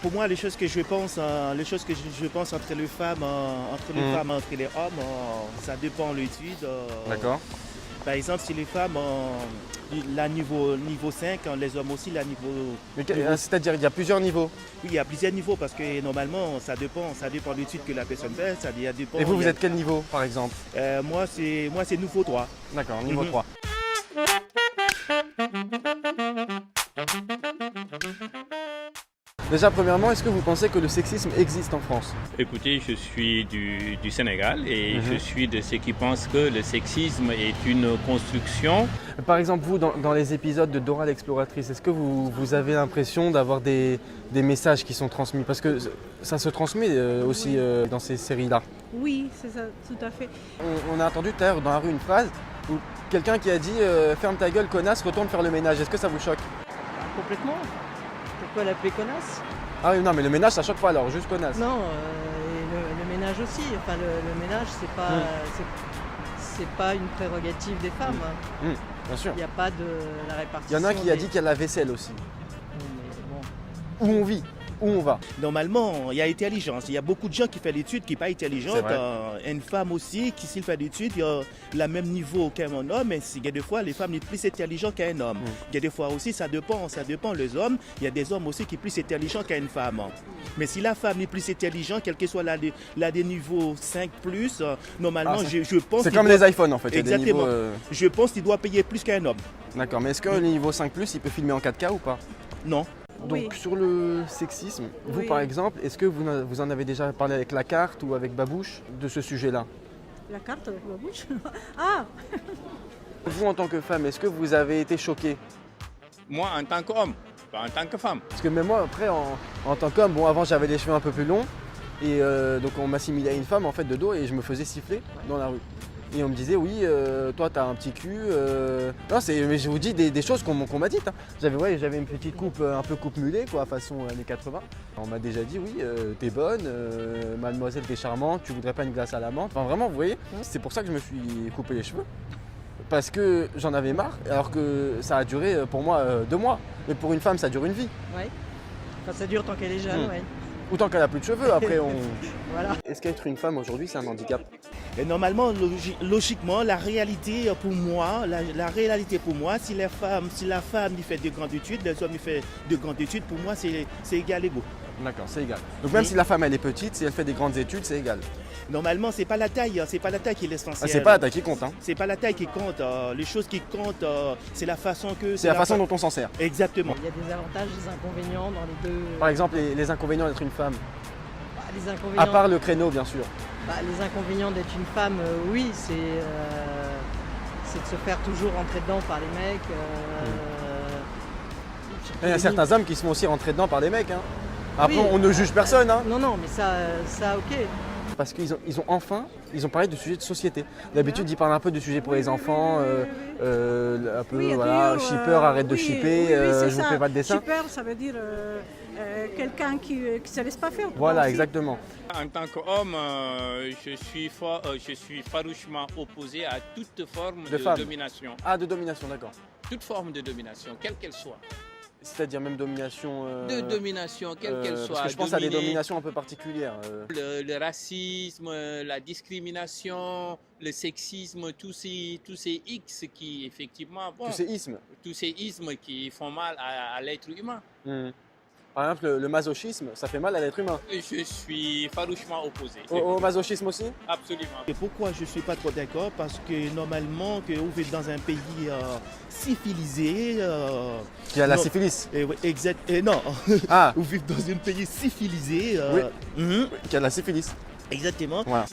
Pour moi, les choses que je pense, entre les femmes, entre les hommes, ça dépend de l'étude. D'accord. Par exemple, si les femmes, la niveau 5, les hommes aussi, la niveau... C'est-à-dire il y a plusieurs niveaux. Oui, il y a plusieurs niveaux parce que normalement, ça dépend de l'étude que la personne fait. Et vous êtes quel niveau, par exemple? Moi, c'est niveau 3. D'accord, niveau 3. Déjà, premièrement, est-ce que vous pensez que le sexisme existe en France? Écoutez, je suis du Sénégal et je suis de ceux qui pensent que le sexisme est une construction. Par exemple, vous, dans les épisodes de Dora l'exploratrice, est-ce que vous avez l'impression d'avoir des messages qui sont transmis? Parce que ça se transmet aussi dans ces séries-là. Oui, c'est ça, tout à fait. On a entendu tout à l'heure dans la rue une phrase où quelqu'un qui a dit ferme ta gueule, connasse, retourne faire le ménage. Est-ce que ça vous choque? Complètement. Pourquoi l'appeler connasse? Ah oui, non, mais le ménage, ça choque pas alors, juste connasse. Non, et le ménage aussi. Enfin, le ménage, c'est pas une prérogative des femmes. Bien sûr. Il n'y a pas de la Il répartition. y en a un qui a dit qu'il y a la vaisselle aussi. Mais bon. Où on vit, où on va. Normalement, il y a intelligence. Il y a beaucoup de gens qui font l'étude qui ne sont pas intelligentes. C'est vrai. Une femme aussi, qui s'il fait l'étude, il a le même niveau qu'un homme. Mais il y a des fois, les femmes sont plus intelligentes qu'un homme. Il y a des fois aussi, ça dépend les hommes. Il y a des hommes aussi qui sont plus intelligents qu'une femme. Mais si la femme est plus intelligente, quel que soit la des niveaux 5+, normalement, je pense... C'est comme les iPhones en fait. Exactement. Il y a des niveaux, Je pense qu'il doit payer plus qu'un homme. D'accord, mais est-ce que le niveau 5+, il peut filmer en 4K ou pas? Non. Donc Oui. sur le sexisme, vous Oui. par exemple, est-ce que vous en avez déjà parlé avec la carte ou avec Babouche de ce sujet-là? La carte avec ma bouche. Ah, Vous en tant que femme, est-ce que vous avez été choquée? Moi, en tant qu'homme, pas en tant que femme. Parce que même moi après en tant qu'homme, bon avant j'avais les cheveux un peu plus longs et donc on m'assimilait à une femme en fait de dos et je me faisais siffler dans la rue. Et on me disait oui, toi t'as un petit cul. Non, mais je vous dis des choses qu'on m'a dites. Hein. J'avais une petite coupe, un peu coupe mulet quoi, façon années 80. On m'a déjà dit oui, t'es bonne, mademoiselle t'es charmante, tu voudrais pas une glace à la menthe. Enfin vraiment, vous voyez, c'est pour ça que je me suis coupé les cheveux. Parce que j'en avais marre, alors que ça a duré pour moi 2 mois. Mais pour une femme, ça dure une vie. Ouais. Enfin, ça dure tant qu'elle est jeune, ouais. Autant qu'elle a plus de cheveux, après on... Voilà. Est-ce qu'être une femme aujourd'hui, c'est un handicap? Et normalement, logiquement, la réalité pour moi, si la femme il fait de grandes études, les hommes ils font de grandes études, pour moi c'est égal égaux. D'accord, c'est égal. Donc même si la femme elle est petite, si elle fait des grandes études, c'est égal. Normalement, c'est pas la taille qui est Ah, l'essentiel. c'est pas la taille qui compte, hein. C'est pas la taille qui compte. Les choses qui comptent, c'est la façon que. C'est la façon dont on s'en sert. Exactement. Il y a des avantages, des inconvénients dans les deux. Par exemple, les inconvénients d'être une femme. Les inconvénients, À part le créneau, bien sûr. les inconvénients d'être une femme, oui, c'est de se faire toujours rentrer dedans par les mecs. Il y a certains hommes qui se font aussi rentrer dedans par des mecs. Hein. Après, Oui. on ne juge personne. Hein. Non, mais ça ok. Parce qu'ils ont parlé de sujets de société. D'habitude, ils parlent un peu de sujets pour les enfants, un peu, oui, il y a voilà, toujours, shipper, arrête de oui, shipper, oui, c'est je vous ça. fais pas de dessin. Shipper, ça veut dire quelqu'un qui ne se laisse pas faire. Voilà, aussi. exactement. En tant qu'homme, je suis farouchement opposé à toute forme De de femme. domination. Ah, de domination, d'accord. Toute forme de domination, quelle qu'elle soit. C'est-à-dire même domination... De domination, quelle qu'elle soit. Parce que je pense à des Dominer dominations un peu particulières. le racisme, la discrimination, le sexisme, tous ces X qui effectivement, bon, Tous ces ismes. tous ces ismes qui font mal à l'être humain. Par exemple, le masochisme, ça fait mal à l'être humain. Je suis farouchement opposé. Au masochisme aussi? Absolument. Et pourquoi je ne suis pas trop d'accord? Parce que normalement, que vous vivez dans un pays civilisé. Qui a la non, syphilis. oui, exact. Non, Ah, vous vivez dans un pays civilisé. qui a la syphilis. Exactement. Voilà.